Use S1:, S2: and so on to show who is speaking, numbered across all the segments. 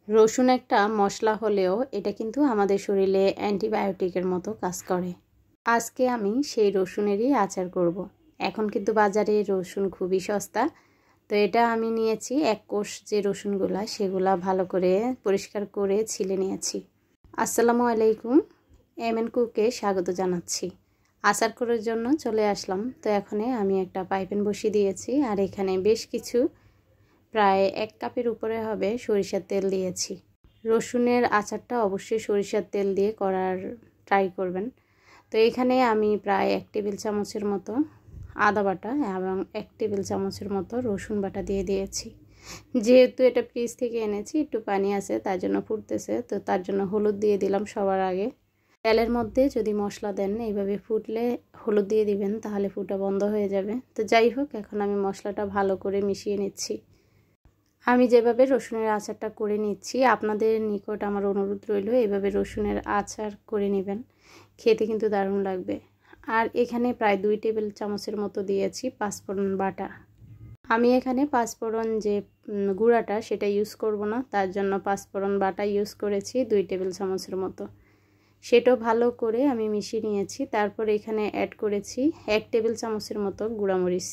S1: রসুন একটা মশলা হলেও এটা কিন্তু আমাদের শরীরে অ্যান্টিবায়োটিকের মতো কাজ করে। আজকে আমি সেই রসুনেরই আচার করব। এখন কিন্তু বাজারে রসুন খুবই সস্তা। তো এটা আমি নিয়েছি এক কোষ যে রসুনগুলা সেগুলা ভালো করে পরিষ্কার করে ছিলে নিয়েছি। আসসালামু আলাইকুম, এমএন কুকে স্বাগত জানাচ্ছি। আচার করার জন্য চলে আসলাম। তো এখানে আমি একটা পাইপেন বসিয়ে দিয়েছি আর এখানে বেশ কিছু প্রায় 1 কাপের উপরে হবে সরিষার তেল দিয়েছি। রসুনের আচারটা অবশ্যই সরিষার তেল দিয়ে করার ট্রাই করবেন। তো এখানে আমি প্রায় 1 টেবিল চামচের মতো আদা বাটা এবং 1 টেবিল চামচের মতো রসুন বাটা দিয়ে দিয়েছি। যেহেতু এটা ফ্রিজ থেকে এনেছি একটু পানি আছে তার জন্য ফুটতেছে, তো তার জন্য হলুদ দিয়ে দিলাম সবার আগে। তেলের মধ্যে যদি মশলা দেন এইভাবে ফুটলে হলুদ দিয়ে দিবেন, তাহলে ফুটা বন্ধ হয়ে যাবে। তো যাই হোক, এখন আমি মশলাটা ভালো করে মিশিয়ে নিচ্ছি। আমি যেভাবে রসুনের আচারটা করে নিচ্ছি, আপনাদের নিকট আমার অনুরোধ রইল এইভাবে রসুনের আচার করে নেবেন, খেতে কিন্তু দারুণ লাগবে। আর এখানে প্রায় 2 টেবিল চামচের মতো দিয়েছি পাঁচফোড়ন বাটা। আমি এখানে পাঁচফোড়ন যে গুঁড়াটা সেটা ইউজ করব না, তার জন্য পাঁচফোড়ন বাটা ইউজ করেছি 2 টেবিল চামচের মতো। সেটাও ভালো করে আমি মিশিয়ে নিয়েছি। তারপর এখানে অ্যাড করেছি 1 টেবিল চামচের মতো গুঁড়ামরিচ।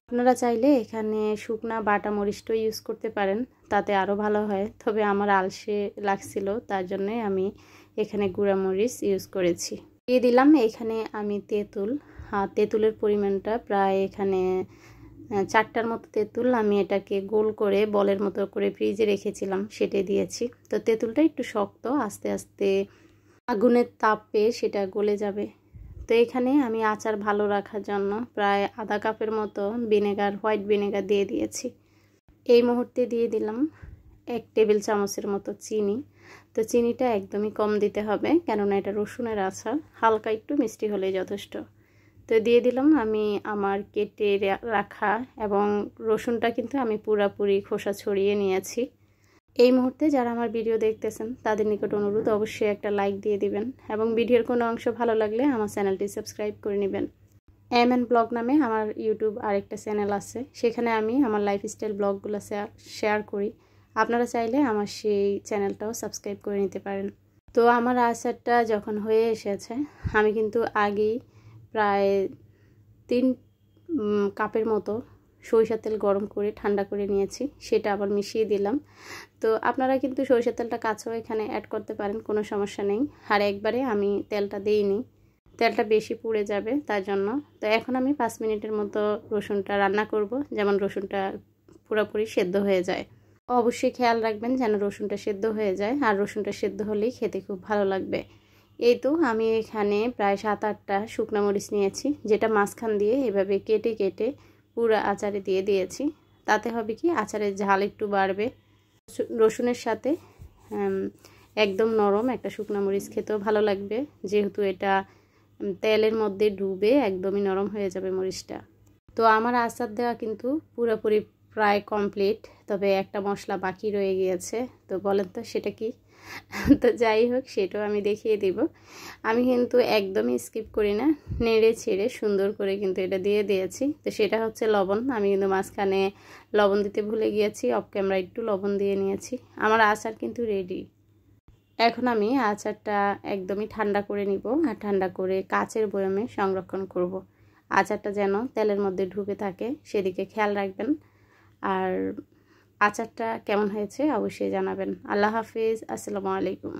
S1: আপনারা চাইলে এখানে শুকনা বাটা মরিচটাও ইউজ করতে পারেন, তাতে আরও ভালো হয়। তবে আমার আলসে লাগছিল, তার জন্যে আমি এখানে গুঁড়ামরিচ ইউজ করেছি। দিয়ে দিলাম এখানে আমি তেঁতুল। তেঁতুলের পরিমাণটা প্রায় এখানে 4টার মতো তেঁতুল আমি এটাকে গোল করে বলের মতো করে ফ্রিজে রেখেছিলাম, সেটাই দিয়েছি। তো তেঁতুলটা একটু শক্ত, আস্তে আস্তে আগুনের তাপে সেটা গলে যাবে। তো এখানে আমি আচার ভালো রাখার জন্য প্রায় আধা কাপের মতো ভিনেগার, হোয়াইট ভিনেগার দিয়ে দিয়েছি। এই মুহূর্তে দিয়ে দিলাম 1 টেবিল চামচের মতো চিনি। তো চিনিটা একদমই কম দিতে হবে, কেননা এটা রসুনের আচার, হালকা একটু মিষ্টি হলেই যথেষ্ট। তো দিয়ে দিলাম আমি আমার কেটে রাখা, এবং রসুনটা কিন্তু আমি পুরোপুরি খোসা ছড়িয়ে নিয়েছি। এই মুহূর্তে যারা আমার ভিডিও দেখতেছেন তাদের নিকট অনুরোধ অবশ্যই একটা লাইক দিয়ে দিবেন, এবং ভিডিওর কোনো অংশ ভালো লাগলে আমার চ্যানেলটি সাবস্ক্রাইব করে নেবেন। এমএন ব্লগ নামে আমার ইউটিউব আরেকটা চ্যানেল আছে, সেখানে আমি আমার লাইফস্টাইল ব্লগগুলো শেয়ার করি। আপনারা চাইলে আমার সেই চ্যানেলটাও সাবস্ক্রাইব করে নিতে পারেন। তো আমার আচারটা যখন হয়ে এসেছে, আমি কিন্তু আগেই প্রায় 3 কাপের মতো সরিষার তেল গরম করে ঠান্ডা করে নিয়েছি, সেটা আবার মিশিয়ে দিলাম। তো আপনারা কিন্তু সরিষার তেলটা কাঁচাও এখানে অ্যাড করতে পারেন, কোনো সমস্যা নেই। আর একবারে আমি তেলটা দিইনি, তেলটা বেশি পুড়ে যাবে তার জন্য। তো এখন আমি 5 মিনিটের মতো রসুনটা রান্না করব, যেমন রসুনটা পুরোপুরি সেদ্ধ হয়ে যায়। অবশ্যই খেয়াল রাখবেন যেন রসুনটা সেদ্ধ হয়ে যায়, আর রসুনটা সেদ্ধ হলেই খেতে খুব ভালো লাগবে। এই তো আমি এখানে প্রায় 7-8টা শুকনো মরিচ নিয়েছি, যেটা মাঝখান দিয়ে এভাবে কেটে কেটে পুরো আচারে দিয়ে দিয়েছি। তাতে হবে কি, আচারের ঝাল একটু বাড়বে। রসুনের সাথে একদম নরম একটা শুকনো মরিচ খেতেও ভালো লাগবে, যেহেতু এটা তেলের মধ্যে ডুবে একদমই নরম হয়ে যাবে মরিচটা। তো আমার আচার দেওয়া কিন্তু পুরোপুরি প্রায় কমপ্লিট, তবে একটা মশলা বাকি রয়ে গিয়েছে। তো বলেন তো সেটা কি? তো যাই হোক, সেটাও আমি দেখিয়ে দিব। আমি কিন্তু একদমই স্কিপ করি না, নেড়ে ছেড়ে সুন্দর করে কিন্তু এটা দিয়ে দিয়েছি। তো সেটা হচ্ছে লবণ। আমি কিন্তু মাঝখানে লবণ দিতে ভুলে গিয়েছি, অফ ক্যামেরা একটু লবণ দিয়ে নিয়েছি। আমার আচার কিন্তু রেডি। এখন আমি আচারটা একদমই ঠান্ডা করে নিব, আর ঠান্ডা করে কাচের বয়ামে সংরক্ষণ করব। আচারটা যেন তেলের মধ্যে ঢুকে থাকে সেদিকে খেয়াল রাখবেন। আর আচারটা কেমন হয়েছে অবশ্যই জানাবেন। আল্লাহ হাফিজ, আসসালামু আলাইকুম।